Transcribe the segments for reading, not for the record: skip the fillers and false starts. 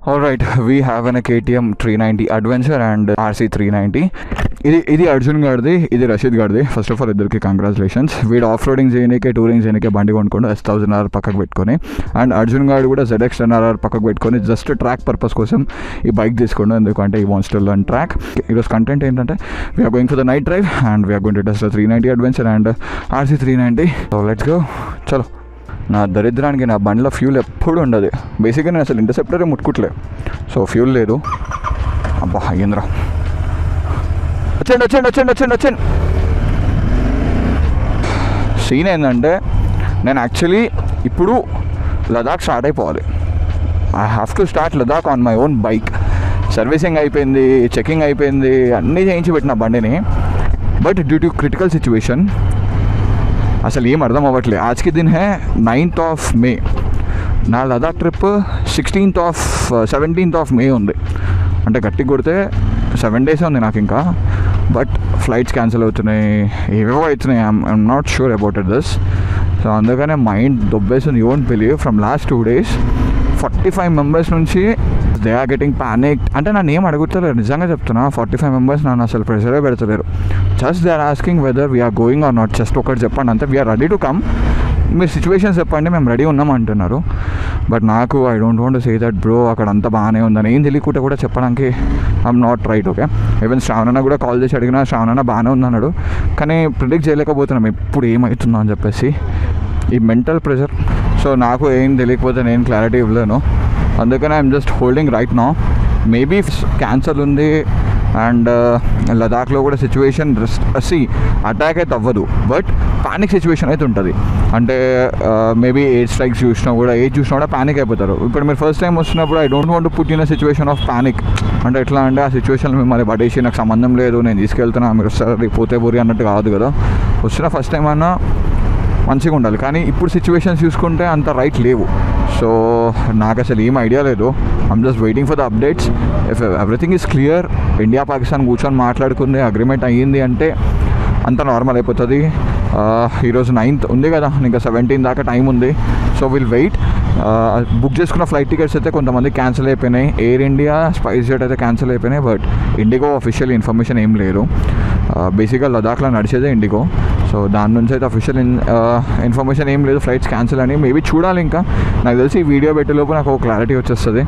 Alright, we have an KTM 390 Adventure and RC 390. ఇది అర్జున్ గారిది, ఇది రషీద్ గారిది. ఫస్ట్ ఆఫ్ ఆల్ ఇద్దరికి కంగ్రాచులేషన్స్. వీడు ఆఫ్ రోడింగ్ చేయనికే టూరింగ్ చేయనికే బండి కొనుక్కోండి S1000R పక్కకు పెట్టుకొని, అండ్ అర్జున్ గారు కూడా ZX10RR పక్కకు పెట్టుకొని జస్ట్ ట్రాక్ పర్పస్ కోసం ఈ బైక్ తీసుకోండి. ఎందుకంటే ఈ వాంట్స్ టు లర్న్ ట్రాక్. ఈరోజు కంటెంట్ ఏంటంటే we're going for the night drive and we're going to test the 390 Adventure and RC 390. So let's go. చలో. నా దరిద్రానికి నా బండిలో ఫ్యూల్ ఎప్పుడు ఉండదు. బేసిక్గా నేను అసలు ఇంటర్సెప్టరే ముట్టుకుట్లే, సో ఫ్యూల్ లేదు. అబ్బా అయ్యింద్రా. వచ్చండి. సీన్ ఏంటంటే నేను యాక్చువల్లీ ఇప్పుడు లదాఖ్ స్టార్ట్ అయిపోవాలి. I have to start Ladakh on my own bike. Servicing అయిపోయింది, చెకింగ్ అయిపోయింది, అన్నీ చేయించి పెట్టిన బండిని. But due to critical situation అసలు ఏం అర్థం అవ్వట్లేదు. ఆజ్కి దిన్ హే 9th May. నా లదాఖ్ ట్రిప్ 17th May ఉంది. అంటే గట్టి కొడితే 7 days ఉంది నాకు ఇంకా. బట్ ఫ్లైట్స్ క్యాన్సిల్ అవుతున్నాయి, ఏవేవో అవుతున్నాయి. I'm not sure about it this. So అందుకనే మైండ్ దొబ్బేసింది. You won't believe, from last 2 days 45 members నుంచి దే ఆర్ గెటింగ్ ప్యానిక్. అంటే నన్ను ఏం అడుగుతలేరు, నిజంగా చెప్తున్నా. 45 members నన్ను అసలు ప్రెషరే పెడతలేరు. Just they are asking whether we are going or not. Just ఒకటి చెప్పండి అంతే, వీఆర్ రెడీ టు కమ్. మీరు సిచ్యువేషన్స్ చెప్పండి, మేము రెడీ ఉన్నాం అంటున్నారు. బట్ నాకు I don't want to say that bro అక్కడ అంతా బాగానే ఉందని. ఏం తెలియకుండా కూడా చెప్పడానికి I'm not right. Okay, even శ్రావణన్న కూడా కాల్ చేసి అడిగినా శ్రావణన్న బాగానే ఉందన్నాడు. కానీ ప్రిడిక్ట్ చేయలేకపోతున్నాం ఎప్పుడు ఏమవుతుందో అని చెప్పేసి. ఈ మెంటల్ ప్రెషర్. సో నాకు ఏం తెలియకపోతే నేను క్లారిటీ ఇవ్వలేను. అందుకని I'm just holding right now. Maybe cancer ఉంది అండ్ లదాఖ్లో కూడా సిచ్యువేషన్ అటాక్ అయితే అవ్వదు, బట్ ప్యానిక్ సిచ్యువేషన్ అయితే ఉంటుంది. అంటే మేబీ ఎయిర్ స్ట్రైక్స్ చూసినా కూడా ప్యానిక్ అయిపోతారు. ఇప్పుడు మీరు ఫస్ట్ టైం వస్తున్నప్పుడు I don't want to put in a situation of panic. అంటే ఎట్లా అంటే ఆ సిచ్యువేషన్ మిమ్మల్ని పడేసి నాకు సంబంధం లేదు, నేను తీసుకెళ్తున్నా, మీరు వస్తారు పోతే బోరి అన్నట్టు కాదు కదా. వచ్చిన ఫస్ట్ టైం అన్నా మంచిగా ఉండాలి. కానీ ఇప్పుడు సిచ్యువేషన్స్ చూసుకుంటే అంత రైట్ లేవు. సో నాకు అసలు ఏం ఐడియా లేదు. I'm just waiting for the updates. If everything is clear, India Pakistan కూర్చొని మాట్లాడుకుంది, అగ్రిమెంట్ అయ్యింది అంటే అంత నార్మల్ అయిపోతుంది. ఈరోజు 9th ఉంది కదా, ఇంకా 17 దాకా టైం ఉంది. So will wait. బుక్ చేసుకున్న ఫ్లైట్ టికెట్స్ అయితే కొంతమంది క్యాన్సిల్ అయిపోయినాయి. ఎయిర్ ఇండియా, స్పైస్ జెట్ అయితే క్యాన్సిల్ అయిపోయినాయి. బట్ ఇండిగో అఫీషియల్ ఇన్ఫర్మేషన్ ఏం లేదు. బేసిక్గా లదాఖ్లో నడిచేదే ఇండిగో. సో దాని నుంచి అయితే అఫీషియల్ ఇన్ఫర్మేషన్ ఏం లేదు ఫ్లైట్స్ క్యాన్సిల్ అని. మేబీ చూడాలి. ఇంకా నాకు తెలిసి ఈ వీడియో పెట్టేలోపు నాకు క్లారిటీ వచ్చేస్తుంది.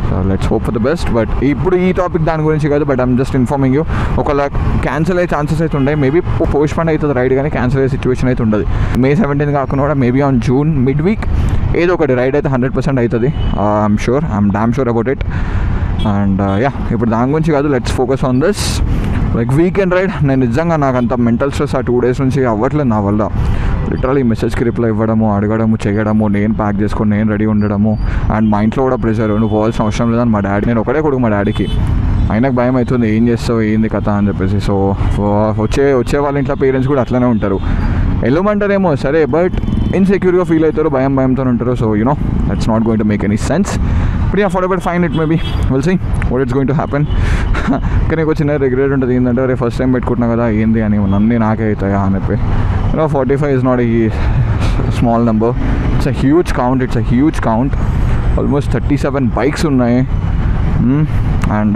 So let's hope for the best. But ఇప్పుడు ఈ టాపిక్ దాని గురించి కాదు. But I'm just informing you. ఒకవేళ క్యాన్సిల్ అయ్యే ఛాన్సెస్ అయితే ఉన్నాయి. మేబీ పోస్ట్ పోన్ అవుతుంది రైడ్, కానీ క్యాన్సిల్ అయ్యే సిచ్యువేషన్ అయితే ఉండదు. May 17 కాకుండా కూడా మేబీ ఆన్ June mid-week ఏదో ఒకటి రైడ్ అయితే 100% అవుతుంది. I'm sure, I'm damn sure about it. And ఇప్పుడు దాని గురించి కాదు, let's focus on this like weekend ride. నేను నిజంగా నాకు అంత మెంటల్ స్ట్రెస్ ఆ 2 days నుంచి అవ్వట్లేదు నా వల్ల. లిటరలీ మెసేజ్కి రిప్లై ఇవ్వడము, అడగడము, చేయడము, నేను ప్యాక్ చేసుకొని నేను రెడీ ఉండడము. అండ్ మా ఇంట్లో కూడా ప్రెషర్, నువ్వు పోవాల్సిన అవసరం లేదని మా డాడీ. నేను ఒకటే కొడుకు మా డాడీకి. ఆయనకు భయం అవుతుంది, ఏం చేస్తావు ఏంది కథ అని చెప్పేసి. సో వచ్చే వాళ్ళ ఇంట్లో పేరెంట్స్ కూడా అట్లనే ఉంటారు. వెళ్ళమంటారేమో సరే, బట్ ఇన్సెక్యూర్గా ఫీల్ అవుతారు, భయంతో ఉంటారు. So you know that's not going to make any sense. But for about fine it maybe will see what it's going to happen. కానీ ఒక చిన్న రిగ్రెట్ ఉంటుంది, ఏంటంటే అరే ఫస్ట్ టైం పెట్టుకుంటున్నా కదా ఏంది అని, అన్నీ నాకే అవుతాయా అని చెప్పి. 45 is not a small number. It's a huge count. Almost 37 bikes ఉన్నాయి. And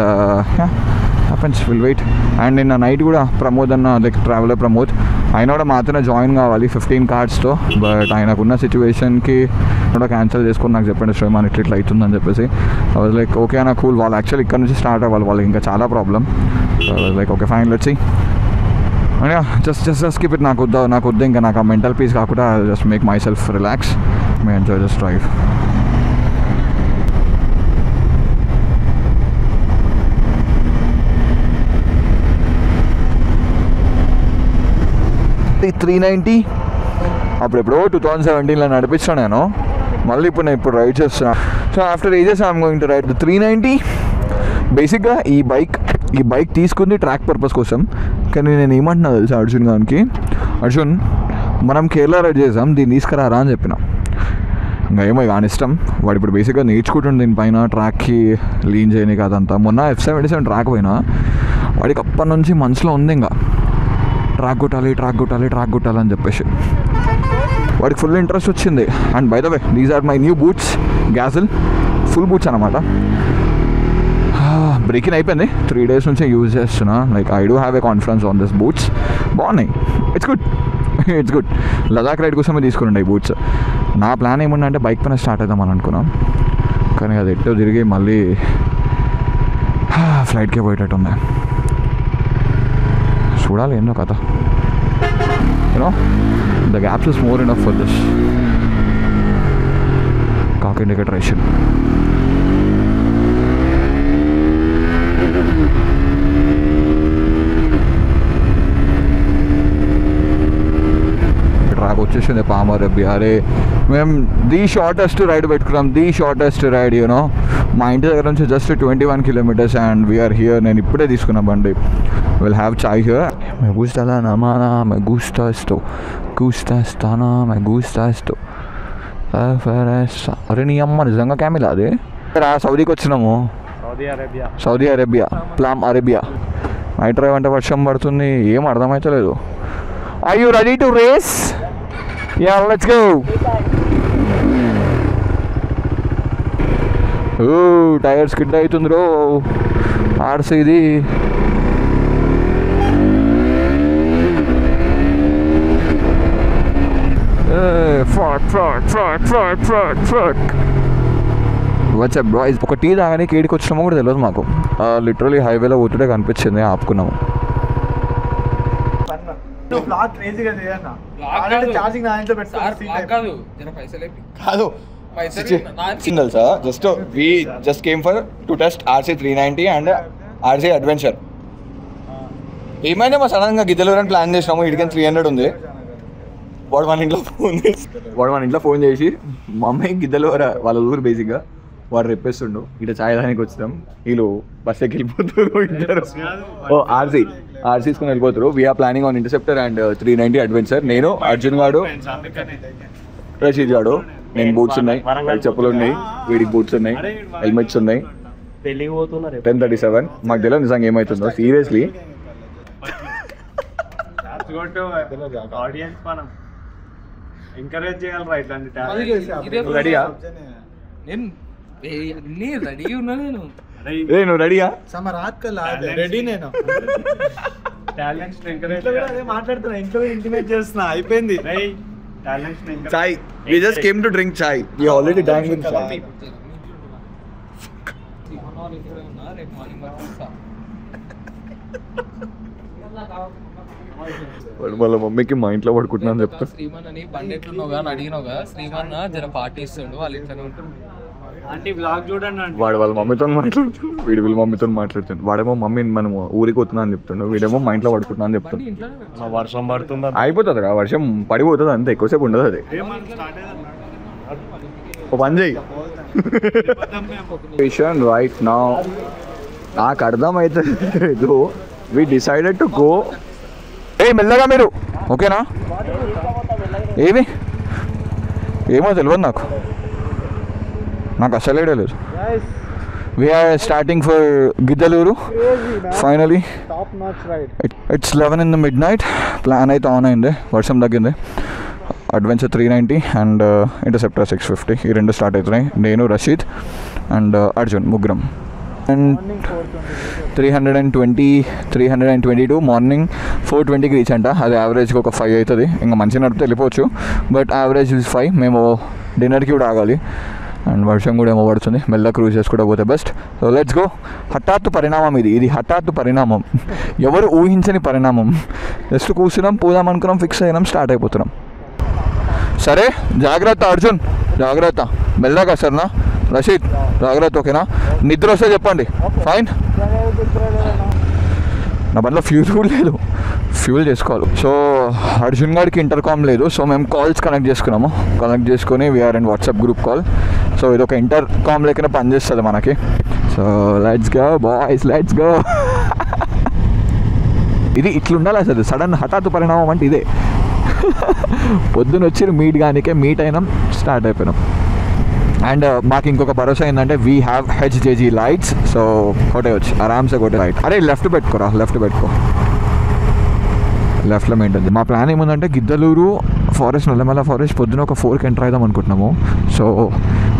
happens, we'll wait. And నిన్న నైట్ కూడా ప్రమోద్ అన్న, లైక్ ట్రావెలర్ ప్రమోద్, ఆయన కూడా మాత్రమే జాయిన్ కావాలి 15 కార్డ్స్తో. బట్ ఆయనకున్న సిచ్యువేషన్కి కూడా క్యాన్సిల్ చేసుకొని నాకు చెప్పండి శ్రీమాన్ ఇట్లా అవుతుందని చెప్పేసి. ఐ వాజ్ లైక్ ఓకే అన్న కూల్. వాళ్ళు యాక్చువల్లీ ఇక్కడ నుంచి స్టార్ట్ అవ్వాలి, వాళ్ళకి ఇంకా చాలా problem. So I was like okay fine let's see. Just keep it. నాకు వద్దు ఇంకా నాకు ఆ మెంటల్ పీస్ కాకుండా just make myself relax, may enjoy this drive. ఈ 390 అప్పుడెప్పుడో 2017లో నడిపించాను నేను. మళ్ళీ ఇప్పుడు రైడ్ చేస్తున్నాను. So after ages I'm going to ride the 390. బేసిక్గా ఈ బైక్ తీసుకుంది ట్రాక్ పర్పస్ కోసం. కానీ నేను ఏమంటున్నా తెలుసా అర్జున్ గారికి, అర్జున్ మనం కేరళ రైడ్ చేసాం, దీన్ని తీసుకురారా అని చెప్పిన. ఇంకా ఏమో కానీ ఇష్టం. వాడు ఇప్పుడు బేసిక్గా నేర్చుకుంటుండే దీనిపైన ట్రాక్కి లీన్ చేయని కాదంతా. మొన్న F77 ట్రాక్ పోయినా వాడికి అప్పటి నుంచి మనసులో ఉంది ఇంకా ట్రాక్ కొట్టాలి అని చెప్పేసి. వాడికి ఫుల్ ఇంట్రెస్ట్ వచ్చింది. And by the way these are my new boots, గ్యాజిల్ ఫుల్ బూట్స్ అనమాట. బ్రేకింగ్ అయిపోయింది. 3 days నుంచి యూజ్ చేస్తున్నా. Like I do have a confidence on this boots. బాగున్నాయి. It's good. లదాఖ్ రైడ్ కోసమే తీసుకున్నాయి ఈ బూట్స్. నా ప్లాన్ ఏముండే అంటే బైక్ పైన స్టార్ట్ అవుదామని అనుకున్నాం, కానీ అది ఎట్టో తిరిగి మళ్ళీ ఫ్లైట్కే పోయేటట్టుంది. చూడాలి ఏందో కథ. You know the gaps is more enough for this కాక్ ఇండికేటర్ రేషన్. ట్రాక్ వచ్చేసింది పామరబ్బి. అరే మేము ది షార్టెస్ట్ రైడ్ పెట్టుకున్నాం, ది షార్టెస్ట్ రైడ్ యూనో. మా ఇంటి దగ్గర నుంచి just 21 kilometers and we're here. నేను ఇప్పుడే తీసుకున్నా బండి. Will have chai here. me gusta la namana, me gusta esto, me gusta esto. అరే నీ అమ్మ నిజంగా క్యామిల్ అది. సౌదీకి వచ్చినాము, Saudi Arabia, palm Arabia. Night drive అంటే వర్షం పడుతుంది, ఏం అర్థమవుతలేదు. Are you ready to race? Yeah, let's go. Tyre skid అవుతుంది రో. ఆర్సీ ఇది. What's up boys. ఒక టీ తాగానే కేడికి వచ్చినామో కూడా తెలియదు మాకు. లిటరలీ హైవేలో పోతుంటే కనిపించింది, ఆపుకున్నాము. తెలుసా just came for to test RC390 and RC adventure. ఏమైనా మా సడన్ గా గిద్దలూరు అని ప్లాన్ చేసినాము. ఇడికని 300 ఉంది. వాడు మన ఇంట్లో ఫోన్ చేసి మమ్మీ గిద్దలూరు వాళ్ళ ఊరు బేసిక్గా, వాడు రెప్పేస్తుండు. ఇట్లా ఛాయ్ దానికి వచ్చినాం, వీళ్ళు బస్ ఎక్కి వెళ్ళిపోతారు ఇద్దరు. RC తీసుకుని వెళ్ళిపోతారు. We're planning on Interceptor and 390 adventure. నేను, అర్జున్ గాడు, రషీద్ గాడు. నేను బూట్స్ ఉన్నాయి, చెప్పులు ఉన్నాయి, వీడికి బూట్స్ ఉన్నాయి, హెల్మెట్స్ ఉన్నాయి. 10:37. మాకు తెలియదు నిజంగా ఏమవుతుందో సీరియస్లీ. ఎంకరేజ్ చేయాలి ఇట్లాంటి రెడీయా? రెడీ ఉన్నా నేను. నువ్వు రెడీయా? రెడీ నేను. టాలెంట్స్ ఎంకరేజ్ మాట్లాడుతున్నా, ఇంట్లో ఇంటిమేట్ చేస్తున్నా. అయిపోయింది. Chai. We just came to drink chai. We already drank with chai. వాళ్ళ మమ్మీకి మా ఇంట్లో పడుకుంటున్నాను చెప్తా. శ్రీమన్ అని బండెట్లున్నావుగా అని అడిగినావుగా. శ్రీమన్ జర పార్టీ ఇస్తుండు, వాళ్ళు ఇట్లనే ఉంటారు. వాడు వాళ్ళ మమ్మీతో మాట్లాడుతాడు, వీడు వీళ్ళ మమ్మీతో మాట్లాడుతాడు. వాడేమో మమ్మీ మనం ఊరికి వస్తున్నా అని చెప్తుండు, వీడేమో మా ఇంట్లో పడుకుంటున్నా అని చెప్తాడు. వర్షం పడుతుంది, అయిపోతుంది కదా వర్షం పడిపోతుంది అంతే, ఎక్కువసేపు ఉండదు అది. పని చేయి రైట్ నా. నాకు అర్థమైతే వి డిసైడెడ్ టు గో. మెల్లగా మీరు ఓకేనా? ఏమో తెలియదు నాకు అసలు ఐడియా లేదు. We're starting for Giddalur finally. It's 11 in the midnight. Plan అయితే ఆన్ అయింది, వర్షం తగ్గింది. అడ్వెంచర్ 390 అండ్ ఇంటర్సెప్టర్ 650 ఈ రెండు స్టార్ట్ అవుతున్నాయి. నేను, రషీద్ అండ్ అర్జున్ ముగ్గురం. అండ్ 322 మార్నింగ్ 420కి రీచ్ అంట. అది యావరేజ్కి ఒక 5 అవుతుంది. ఇంకా మంచిగా నడిపితే వెళ్ళిపోవచ్చు, బట్ యావరేజ్ 5. మేము డిన్నర్కి కూడా ఆగాలి అండ్ వర్షం కూడా ఏమో పడుతుంది. మెల్ల క్రూజ్ చేసి కూడా పోతే బెస్ట్. So let's go. హఠాత్తు పరిణామం ఇది హఠాత్తు పరిణామం, ఎవరు ఊహించని పరిణామం. జస్ట్ కూర్చున్నాం, పోదాం అనుకున్నాం, ఫిక్స్ అయినాం, స్టార్ట్ అయిపోతున్నాం. సరే జాగ్రత్త అర్జున్, జాగ్రత్త, మెల్లగా సరేనా? రషీద్ జాగ్రత్త, ఓకేనా? నిద్ర వస్తే చెప్పండి. ఫైన్. నా బండిలో ఫ్యూల్ లేదు, ఫ్యూల్ చేసుకోవాలి. సో అర్జున్ గారికి ఇంటర్కామ్ లేదు, సో మేము కాల్స్ కనెక్ట్ చేసుకొని we're in WhatsApp group call. So ఇది ఒక ఇంటర్కామ్ లేకనే పనిచేస్తుంది మనకి. So let's go boys, let's go. ఇది ఇట్లుండాలి అసలు. సడన్ హఠాత్తు పరిణామం అంటే ఇదే. పొద్దున వచ్చి మీట్ అయినాం, స్టార్ట్ అయిపోయినాం. అండ్ మాకు ఇంకొక భరోసా ఏంటంటే we have HJG lights. So కొట్టేయచ్చు ఆరామ్సే, కొట్టే రైట్. అరే లెఫ్ట్ పెట్టుకో, లెఫ్ట్లో మెయింటైన్. మా ప్లాన్ ఏముందంటే గిద్దలూరు ఫారెస్ట్, నల్లమల ఫారెస్ట్ పొద్దున ఒక 4కి ఎంటర్ అవుదాం అనుకుంటున్నాము. సో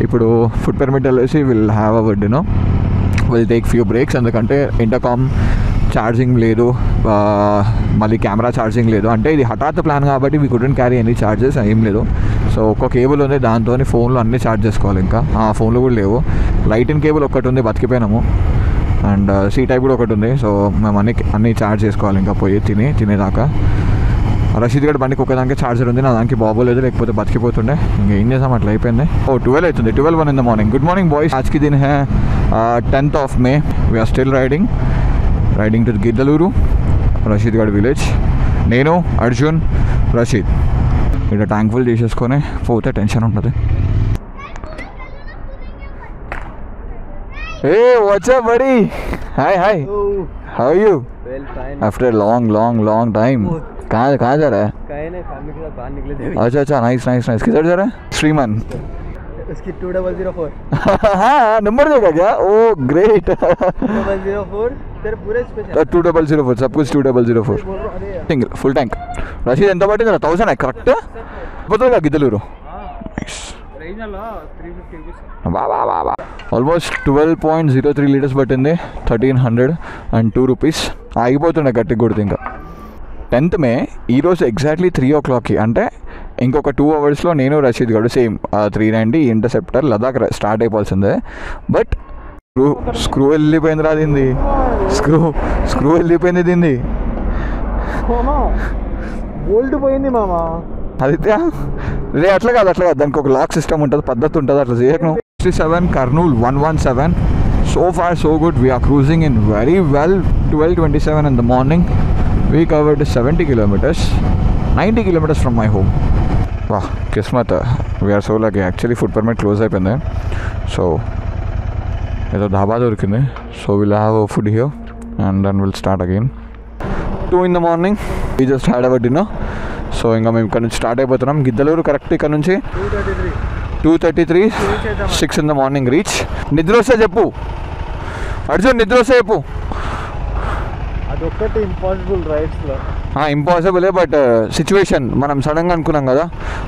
ఇప్పుడు ఫుడ్ పర్మిట్ వెళ్ళేసి will have our dinner will take few breaks. ఎందుకంటే ఇంటర్కామ్ ఛార్జింగ్ లేదు, మళ్ళీ కెమెరా ఛార్జింగ్ లేదు. అంటే ఇది హఠాత్ ప్లాన్ కాబట్టి we couldn't carry any charges, ఏం లేదు. సో ఒక కేబుల్ ఉంది, దాంతో ఫోన్లో అన్నీ ఛార్జ్ చేసుకోవాలి. ఇంకా ఫోన్లో కూడా లేవు. లైటిన్ కేబుల్ ఒకటి ఉంది, బతికిపోయినాము. అండ్ సీ టైప్ కూడా ఒకటి ఉంది. సో మేము అన్నీ ఛార్జ్ చేసుకోవాలి ఇంకా పోయి తినేదాకా. రషీద్ గడ్ బండికి ఒకదానికి ఛార్జర్ ఉంది, నా దానికి బాగోలేదు, లేకపోతే బతికిపోతుండే. ఇంకేం చేసాం, అట్లా అయిపోయింది. 12 అవుతుంది, 12:01 in the morning. Good morning boys. आज की दिन है 10th of May. We are still riding to Giddalur, Rasheed గడ్ విలేజ్. నేను, అర్జున్, రషీద్. ఇక్కడ ట్యాంక్ ఫుల్ చేసేసుకొని పోతే టెన్షన్ ఉంటుంది. Hey what's up buddy, hi hi, how are you? Well fine. After long time. कहाँ जा रहा है? कहीं नहीं, फैमिली के साथ बाहर निकले थे. अच्छा नाइस. किधर जा रहा है? श्रीमान. उसकी 2004. हाँ नंबर देगा क्या? ओ ग्रेट. 2004 तेरे पूरे स्पेशल. 2004 सब कुछ 2004. Single full tank. रशीद ఎంత పట్టింది? 1000 కరెక్ట్ పోతుందిగా గిద్దలూరు. నైస్. ఆల్మోస్ట్ 12.03 లీటర్స్ పట్టింది, 1302 రూపీస్. ఆగిపోతుండే గట్టి కొడితే. ఇంకా 10th మే ఈరోజు ఎగ్జాక్ట్లీ 3 o'clockకి, అంటే ఇంకొక 2 అవర్స్లో నేను రషీద్ గడు సేమ్ 390 ఇంటర్సెప్టర్ లదాఖ్ స్టార్ట్ అయిపోవాల్సిందే. బట్ స్క్రూ వెళ్ళిపోయింది రాదింది, స్క్రూ వెళ్ళిపోయింది దీన్ని. బోల్ట్ పోయింది మామా. ఆదిత్య రే అట్లా కాదు దానికి ఒక లాక్ సిస్టమ్ ఉంటుంది, పద్ధతి ఉంటుంది, అట్లా చేయను. 67 Kurnool 117. So far so good. We are cruising in very well. 12:27 in the morning. We covered 70 kilometers, 90 kilometers from my home. Wow, kismat. We are so lucky. Actually food permit close అయిపోయింది. So ఏదో ధాబా దొరికింది. So we'll have our food here and then we'll start again. 2 in the morning. We just had our dinner. So ఇంకా మేము ఇక్కడ నుంచి start అయిపోతున్నాం. Giddalur correct ఇక్కడ నుంచి 2:33, 6 in the morning రీచ్. నిద్ర వస్తే చెప్పు అర్జున్, నిద్ర వస్తే చెప్పు. అదొక్కటి ఇంపాసిబుల్ రైడ్స్లో. ఇంపాసిబులే, బట్ సిచ్యువేషన్ మనం సడన్గా అనుకున్నాం కదా,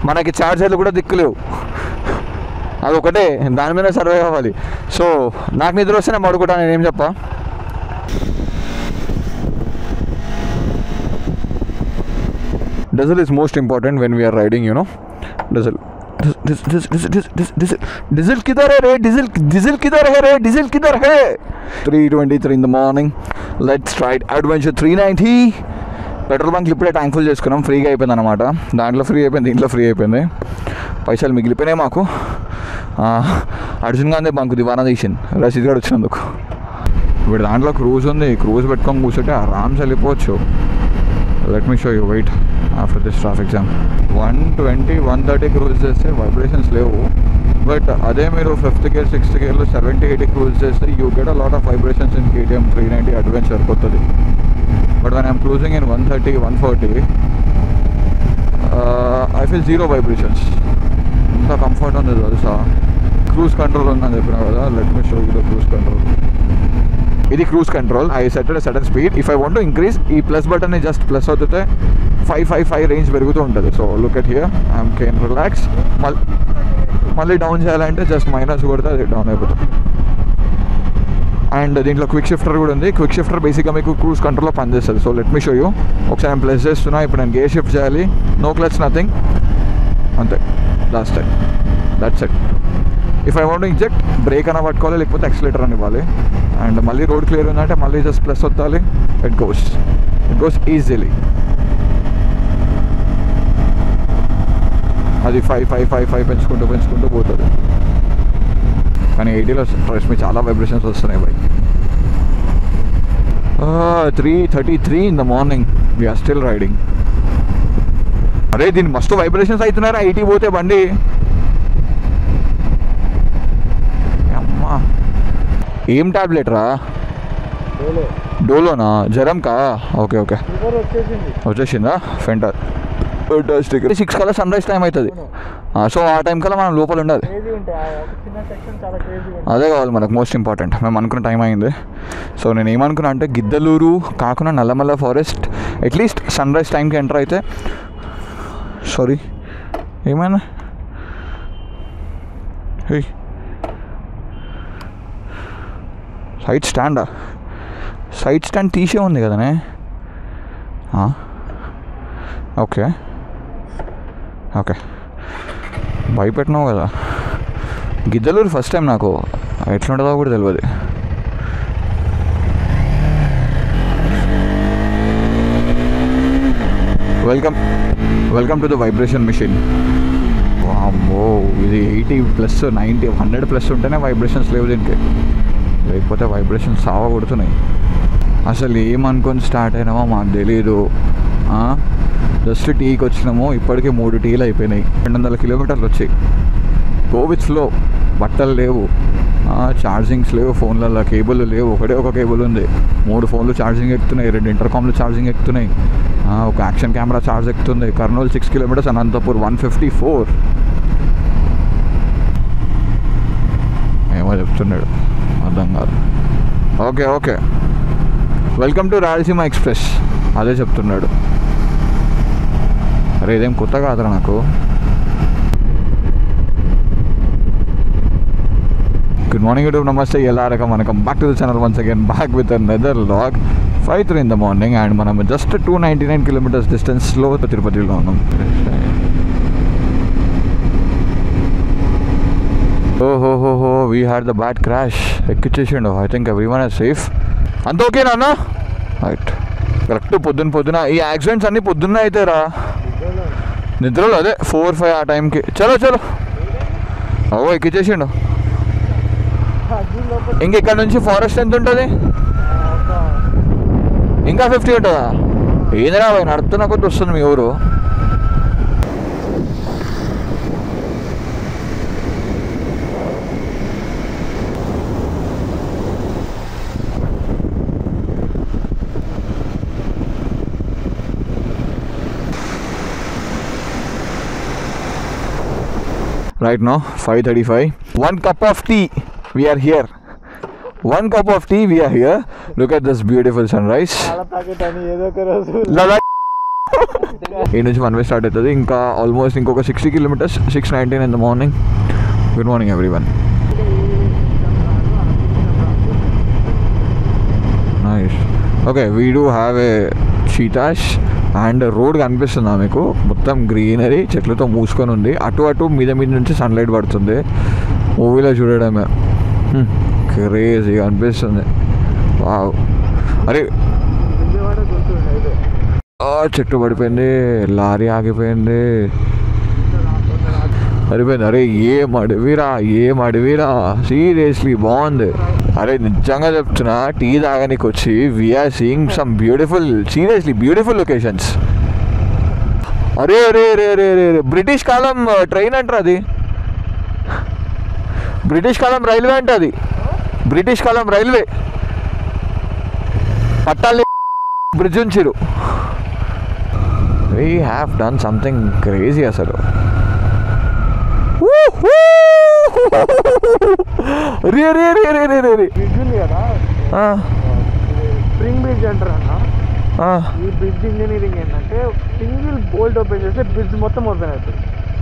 మనకి ఛార్జర్లు కూడా దిక్కులేవు, అదొకటే, దాని మీద సర్వే అవ్వాలి. సో నాకు నిద్ర వస్తే నేను పడుకుంటాను, నేనేం చెప్పా. Diesel is most important when we are riding, you know. Diesel किधर है रे? diesel किधर है रे? diesel किधर है? 3:23 in the morning. Let's ride Adventure 390. Petrol bunk ఇప్పుడే ట్యాంక్ ఫుల్ చేసుకున్నాం, ఫ్రీగా అయిపోయింది అనమాట. దాంట్లో ఫ్రీ అయిపోయింది, దీంట్లో ఫ్రీ అయిపోయింది. పైసలు మిగిలిపోయినాయి మాకు. అర్జున్ గాంధీ బంకు దివానా తీసింది రషీద్ గారు వచ్చినందుకు. ఇప్పుడు దాంట్లో క్రూజ్ ఉంది, క్రూజ్ పెట్టుకొని కూర్చుంటే ఆరామ్స్ వెళ్ళిపోవచ్చు. Let me show you wait after this traffic jam. 120, 130 cruise చేస్తే వైబ్రేషన్స్ లేవు. బట్ అదే మీరు 5th gear, 6th gearలో 70, 80 క్రూజ్ చేస్తే you get a lot of vibrations in KTM 390 adventure కొత్తది. But when I'm cruising in 130, 140, I feel zero vibrations. ఇంత comfort ఉంది తెలుసా. క్రూజ్ కంట్రోల్ ఉందని చెప్పినా కదా, let me show you the cruise control. ఇది cruise control. I setted sudden speed. If I want to increase, ఈ plus బటన్ని just plus అవుతుంటే 555 రేంజ్ పెరుగుతూ ఉంటుంది. So look at here, I'm can relax. మళ్ళీ డౌన్ చేయాలంటే జస్ట్ మైనస్ కొడితే అది డౌన్ అయిపోతుంది. అండ్ దీంట్లో క్విక్ షిఫ్టర్ కూడా ఉంది. క్విక్ షిఫ్టర్ బేసిక్గా మీకు క్రూజ్ కంట్రోల్లో పనిచేస్తుంది. So let me show you. ఒకసారి నేను ప్లస్ చేస్తున్నా, ఇప్పుడు నేను గేర్ షిఫ్ట్ చేయాలి. నో క్లచ్, నథింగ్, అంతే. Last time that's it. If I want to inject, break అన్న పట్టుకోవాలి, లేకపోతే యాక్సిలేటర్ అని ఇవ్వాలి. అండ్ మళ్ళీ రోడ్ క్లియర్ ఉందంటే మళ్ళీ జస్ట్ ప్లస్ వత్తాలి. It goes easily. అది 5 పెంచుకుంటూ పోతుంది. కానీ 80లో ట్రస్ట్ మీ చాలా వైబ్రేషన్స్ వస్తున్నాయి bike. 3:33 in the morning. We are still riding. అరే దీన్ని మస్తు వైబ్రేషన్స్ అవుతున్నారా 80 పోతే బండి. అమ్మా ఏం టాబ్లెట్ రా? డోలోనా? జ్వరంకా? ఓకే వచ్చేసిందా? ఫెంటార్. 6 కల్లా సన్ రైజ్ టైం అవుతుంది. సో ఆ టైం కల్లా మనం లోపల ఉండాలి. అదే కావాలి మనకు, మోస్ట్ ఇంపార్టెంట్. మేము అనుకున్న టైం అయింది. సో నేను ఏమనుకున్నా అంటే గిద్దలూరు కాకుండా Nallamala forest at least sunrise టైంకి ఎంటర్ అయితే. సారీ ఏమైనా సైడ్ స్టాండా? సైడ్ స్టాండ్ తీసే ఉంది కదనే. ఓకే ఓకే, భయపెట్టినావు కదా. గిద్దలూరు ఫస్ట్ టైం నాకు, ఎట్లుంటుందో కూడా తెలియదు. Welcome to the vibration machine. వామ్మో, ఇది 80+, 90, 100+ ఉంటేనే వైబ్రేషన్స్ లేవు దీనికి, లేకపోతే వైబ్రేషన్స్ సావ కొడుతున్నాయి. అసలు ఏమనుకొని స్టార్ట్ అయినామో మాకు తెలీదు. జస్ట్ టీకి వచ్చినాము, ఇప్పటికే 3 టీలు అయిపోయినాయి. 200 కిలోమీటర్లు వచ్చాయి. Go with flow. బట్టలు లేవు, ఛార్జింగ్స్ లేవు, ఫోన్లలో కేబుల్ లేవు, ఒకటే ఒక కేబుల్ ఉంది. 3 ఫోన్లు ఛార్జింగ్ ఎక్కుతున్నాయి, 2 ఇంటర్కామ్లు ఛార్జింగ్ ఎక్కుతున్నాయి, ఒక యాక్షన్ కెమెరా ఛార్జ్ ఎక్కుతుంది. కర్నూలు 6 కిలోమీటర్స్, అనంతపూర్ 154. ఏమో చెప్తున్నాడు, అర్థం కాదు. Okay, welcome to Rayalaseema express, అదే చెప్తున్నాడు. అరే ఇదేం కొత్త కాదురా నాకు. గుడ్ మార్నింగ్, యూట్యూబ్, నమస్తే, ఎల్లారకం, welcome back to the channel once again, back with another vlog. 5:03 in the morning and మనం జస్ట్ 299 కిలోమీటర్స్ డిస్టెన్స్లో తిరుపతిలో ఉన్నాం. ఓహోహోహో, we had the bad crash. ఎక్కిచ్చేసిండు. I think everyone is safe. అంత ఓకేనా అన్న? రైట్. కరెక్ట్ పొద్దున ఈ యాక్సిడెంట్స్ అన్నీ పొద్దున్న అవుతాయిరా, నిద్రలో. అదే 4-5 ఆ టైంకి. చలో ఎక్కిచ్చేసిండు. ఇంకెక్కడ నుంచి ఫారెస్ట్ ఎంత ఉంటుంది? ఇంకా 50 ఉంటుందా? ఏందిరా నడుతున్న కొద్ది వస్తుంది మీ ఊరు. Right now 5:35. 1 cup of tea, we are here. 1 cup of tea, we are here. Look at this beautiful sunrise. ఈ నుంచి 1 way స్టార్ట్ అవుతుంది. ఇంకా ఆల్మోస్ట్ ఇంకొక 60 kilometres. 6:19 in the morning. Good morning everyone. Nice. Okay, we do have a cheetahs and road కనిపిస్తుందా మీకు? మొత్తం greenery, చెట్లతో మూసుకొని ఉంది. అటు మీద నుంచి సన్లైట్ పడుతుంది. మూవీలో చూడడమే క్రేజీగా అనిపిస్తుంది. వావ్. అరే చెట్టు పడిపోయింది, లారీ ఆగిపోయింది, సరిపోయింది. అరే ఏం అడవిరా, సీరియస్లీ బాగుంది. అరే నిజంగా చెప్తున్నా, టీ తాగడానికి వచ్చి we are seeing some seriously beautiful locations. అరే బ్రిటిష్ కాలం ట్రైన్ అంటారు, అది బ్రిటిష్ కాలం రైల్వే అంటే, అది బ్రిటిష్ కాలం రైల్వే. పట్టాలి బ్రిడ్జ్ ఉంచిరు. We have done something crazy అసలు. స్ప్రింగ్ బ్రిడ్జ్ అంటారు అన్న. ఈ బ్రిడ్జ్ ఇంజనీరింగ్ ఏంటంటే సింగిల్ బోల్ట్ ఓపెన్ చేస్తే బ్రిడ్జ్ మొత్తం ఓపెన్ అవుతుంది.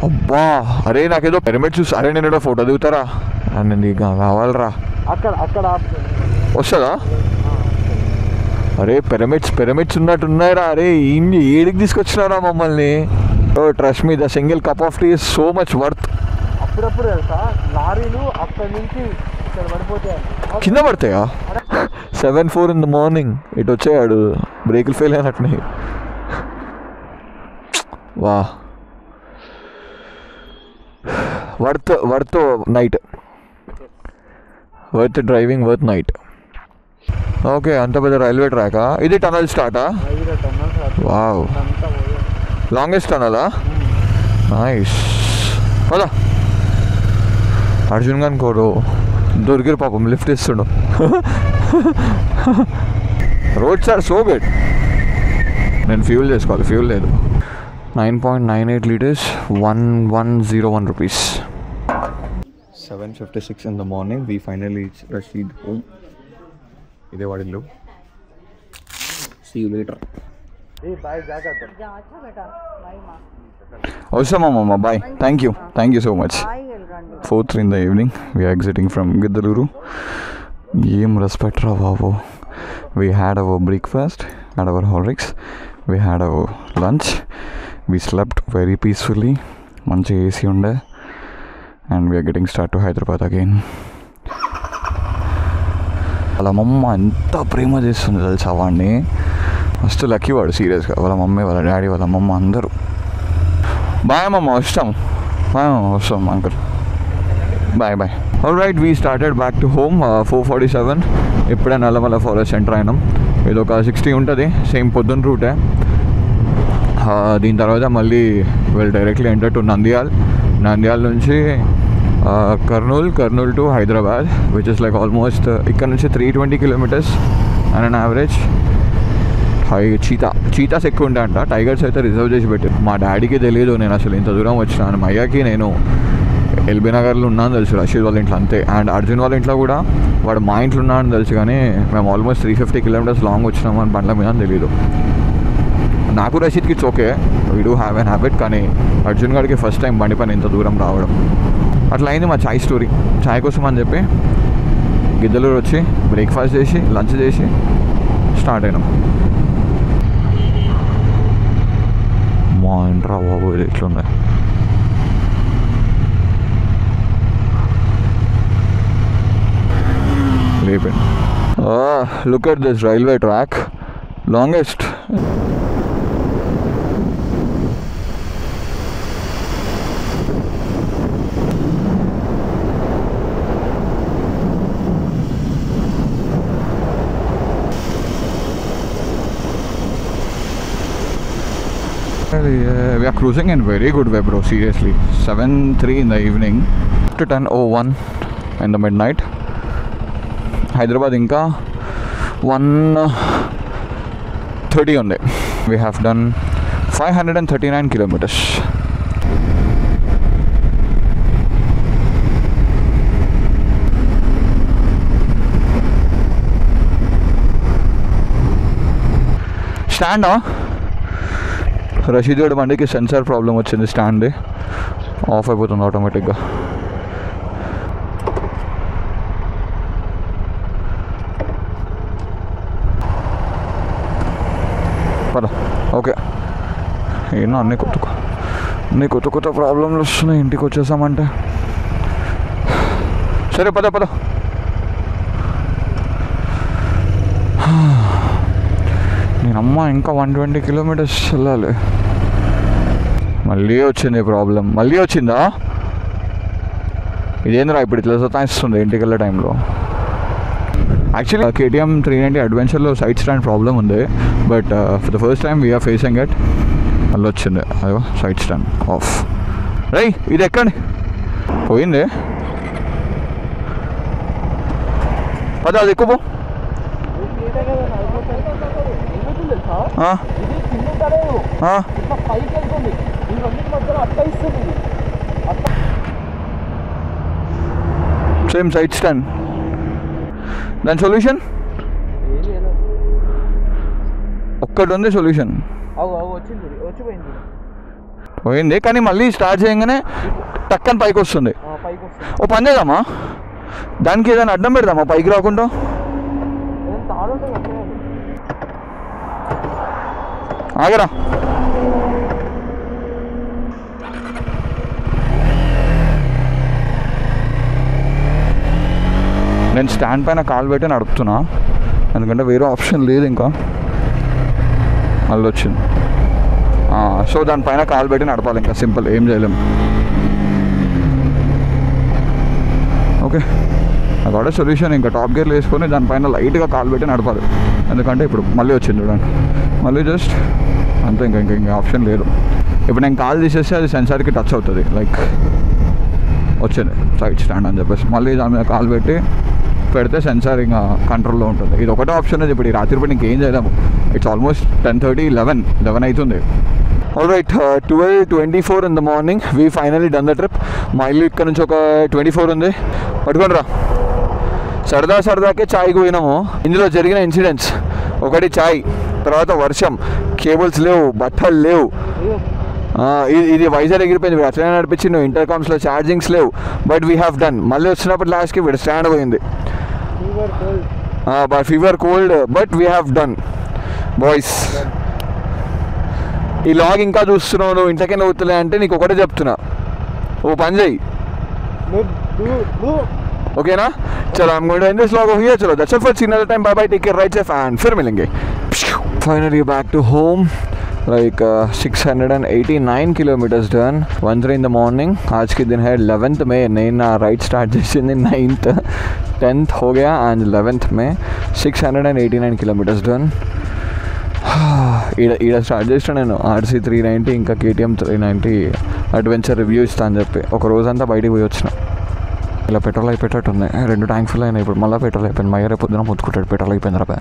అబ్బా, అరే నాకేదో పిరమిడ్ చూసి, అరే నేను ఫోటో దిగుతారా? నేను కావాలరా, అక్కడ వస్తుందా? అరే పిరమిడ్స్ ఉన్నట్టున్నాయిరా. అరే ఏడికి తీసుకొచ్చినారా మమ్మల్ని? Trust me, the single cup of tea is so much worth. అప్పుడప్పుడు తెలుసా, లారీలు అక్కడి నుంచి ఇక్కడ పడిపోతాయి, కింద పడతాయా? 7:04 in the morning. ఇటు వచ్చాడు, బ్రేకులు ఫెయిల్ అయినట్టున్నాయి. వా, worth night, worth driving, worth night. Okay, అంత పెద్ద రైల్వే ట్రాకా ఇది? టనల్ స్టార్టా? వావ్, లాంగెస్ట్ టనలా? నైస్. పదా అర్జున్ గాని కోరు దొరికిరు పాపం, లిఫ్ట్ ఇస్తుండు. Roads are so good. నేను ఫ్యూల్ చేసుకోవాలి, ఫ్యూల్ లేదు. 9.98 liters, 1101 rupees. 7:56 in the morning. We finally reached home. ఇదే వాడిల్లు. See you later. అవసరమమ్మా, bye. Thank you so much. 4:03 in the evening. We are exiting from Giddaluru. ఏం respect రా బాబు. We had our breakfast, had our Horlicks, we had our lunch, we slept very peacefully, మంచి AC ఉండే, and we are getting start to Hyderabad again. వాళ్ళ మమ్మ ఎంత ప్రేమ చేస్తుంది తెలుసా వాడిని. ఫస్ట్ లక్కీ వాడు సీరియస్గా. వాళ్ళ మమ్మీ, వాళ్ళ డాడీ, వాళ్ళ మమ్మ అందరూ. బాయ్ మమ్మ, వస్తాం. బాయ్ మమ్మ, వస్తాం uncle. Bye bye. All right, we started back to home. 4:47. ఇప్పుడే నల్లమల్ల ఫారెస్ట్ ఎంటర్ అయినాం. ఇది ఒక 60 ఉంటుంది, సేమ్ పొద్దున్న రూటే. దీని తర్వాత మళ్ళీ well directly enter to Nandyal. Nandyala నుంచి Kurnool to Hyderabad, which is like almost ఇక్కడ నుంచి 320 kilometers and an average. Cheetahs ఎక్కువ ఉంటాయంట, టైగర్స్ అయితే రిజర్వ్ చేసి పెట్టారు. మా డాడీకి తెలియదు నేను అసలు ఇంత దూరం వచ్చినాను. మా అయ్యాకి నేను ఎల్బీ నగర్లో ఉన్నాను తెలుసు, రషీద్ వాళ్ళ ఇంట్లో అంతే. అండ్ అర్జున్ వాళ్ళ ఇంట్లో కూడా వాడు మా ఇంట్లో ఉన్నాడని తెలుసు, కానీ మేము ఆల్మోస్ట్ 350 kilometers లాంగ్ వచ్చినాము అని బండ్ల మీద అని తెలీదు. నాకు రషీద్కి it's okay, we do have an habit, కానీ అర్జున్ గారికి ఫస్ట్ టైం బండి పని ఇంత దూరం రావడం. అట్లా అయింది మా చాయ్ స్టోరీ. చాయ్ కోసం అని చెప్పి గిద్దలూరు వచ్చి బ్రేక్ఫాస్ట్ చేసి లంచ్ చేసి స్టార్ట్ అయినాం. మా ఇంట్రా బాబు ఇది ఎట్లుంది. లేపండి. Look at this railway track, longest. We are cruising in very good way, bro. Seriously, 7:03 in the evening to 10:01 in the midnight. Hyderabad inka 1:30 ఉంది. We have done 539 kilometers. స్టాండా Rashid గడ్ బండికి censor problem వచ్చింది, stand of అయిపోతుంది ఆటోమేటిక్గా. పద okay. ఏమో అన్నీ కొత్త కొత్త ప్రాబ్లంలు వస్తున్నాయి. ఇంటికి వచ్చేసామంటే సరే పద. నేనమ్మ ఇంకా 120 kilometers వెళ్ళాలి. మళ్ళీ వచ్చింది ప్రాబ్లం. మళ్ళీ వచ్చిందా? ఇదేంద్రా ఇప్పుడు ఇట్లా సతాయిస్తుంది ఇంటికి వెళ్ళే టైంలో. యాక్చువల్లీ KTM 390 అడ్వెంచర్లో సైడ్ స్టాండ్ ప్రాబ్లం ఉంది, but for the first time we are facing it. మళ్ళీ వచ్చింది అదో సైడ్ స్టాండ్ ఆఫ్. రై ఇది ఎక్కండి, పోయింది. పద అది ఎక్కువ. Same side stand. దాని సొల్యూషన్ ఒక్కటి ఉంది. సొల్యూషన్ పోయింది, కానీ మళ్ళీ స్టార్ట్ చేయగానే టక్కని పైకి వస్తుంది. ఓ పని చేద్దామా, దానికి ఏదైనా అడ్డం పెడదామా పైకి రాకుండా? ఆగరా. నేను స్టాండ్ పైన కాలు పెట్టి నడుపుతున్నా, ఎందుకంటే వేరే ఆప్షన్ లేదు ఇంకా. మళ్ళీ వచ్చింది. సో దానిపైన కాలు పెట్టి నడపాలి, ఇంకా సింపుల్, ఏం చేయలేము. ఓకే, అదొక సొల్యూషన్. ఇంకా టాప్ గేర్లు వేసుకొని దానిపైన లైట్గా కాలు పెట్టి నడపాలి, ఎందుకంటే ఇప్పుడు మళ్ళీ వచ్చింది చూడండి. మళ్ళీ జస్ట్ అంతే, ఇంకా ఆప్షన్ లేదు. ఇప్పుడు నేను కాల్ తీసేస్తే అది సెన్సార్కి టచ్ అవుతుంది, లైక్ వచ్చింది సైడ్ స్టాండ్ అని చెప్పేసి. మళ్ళీ దాని మీద కాల్ పెడితే సెన్సార్ ఇంకా కంట్రోల్లో ఉంటుంది. ఇది ఒకటే ఆప్షన్ ఉంది. ఇప్పుడు ఈ రాత్రి పూట ఇంకేం చేయలేము. ఇట్స్ ఆల్మోస్ట్ 10:30, 11 అవుతుంది. All right, 12:24 in the morning we finally done the trip. మా ఇల్లు ఇక్కడ నుంచి ఒక 24 ఉంది. పట్టుకొని రా. సరదాకే చాయ్కి పోయినాము. ఇందులో జరిగిన ఇన్సిడెంట్స్ ఒకటి చాయ్, తర్వాత వర్షం, కేబుల్స్ లేవు, బట్టలు లేవు. ఇది వైజాగ్ ఎగిరిపోయింది. వీడు అట్లనే నడిపించి నువ్వు ఇంటర్కామ్స్లో ఛార్జింగ్స్ లేవు, బట్ వీ హ్యావ్ డన్. మళ్ళీ వచ్చినప్పుడు లాస్ట్కి వీడు స్టాండ్ పోయింది. Fever cold but we have done boys. ఈ లాగ్ ఇంకా చూస్తున్నావు నువ్వు ఇంతకైనా అవుతులే అంటే నీకు ఒకటే చెప్తున్నా, ఓ పని చెయ్యి ఓకేనా. చలో I'm going to end this vlog over here. चलो that's all for another time. Bye bye, take care, ride safe and फिर मिलेंगे. Finally back to home. Like 689 kilometers done. 1:03 in the morning. आज के दिन है 11th में. నేను ride start చేసింది 9th, 10th हो गया and 11th में 689 kilometers done. ఈడ స్టార్ట్ చేసిన నేను RC 390 ఇంకా KTM 390 అడ్వెంచర్ రివ్యూ ఇస్తా అని చెప్పి ఒక రోజంతా బయటికి పోయి వచ్చిన. ఇలా పెట్రోల్ అయిపోయేటట్టు ఉంది, 2 ట్యాంక్ ఫుల్ అయినాయి. ఇప్పుడు మళ్ళీ పెట్రోల్ అయిపోయింది. మయ్య రేపు పొద్దున ముత్తుకుంటాడు పెట్రోల్ అయిపోయింది రా.